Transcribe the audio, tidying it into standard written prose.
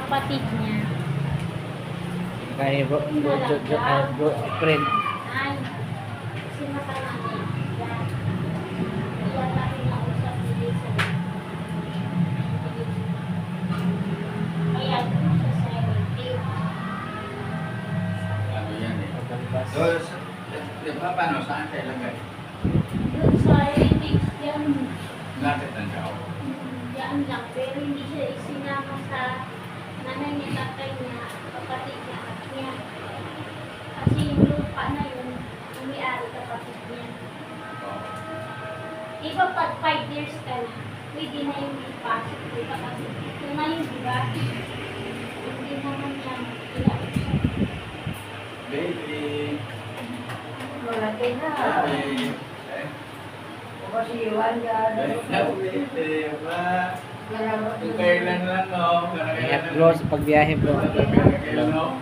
kapatid niya. Kaya bro, friend. Ay, sinakalan niya. Yan. Iyan natin na usap dito sa kaya dito siya sa relative. Ano yan eh. So, di ba paano? Saan siya ilagay? Doon sa relatives yan. Lapit ng tao. Yan lang. Pero hindi siya isinama sa nanay niya, tatay niya, kapatid niya, at niya. Kasi yung lupa na yun, umiari kapatid niya. Iba pag 5 years ka na, pwede na yung ipasok dito kasi ito na yung diba? Hindi naman yan. Baby. Malaki na. Baby. Kasi iwan dyan. Baby. Ba? Yung kailan lang, no? Ingat bro sa pagbiyahe bro. Kailan, no?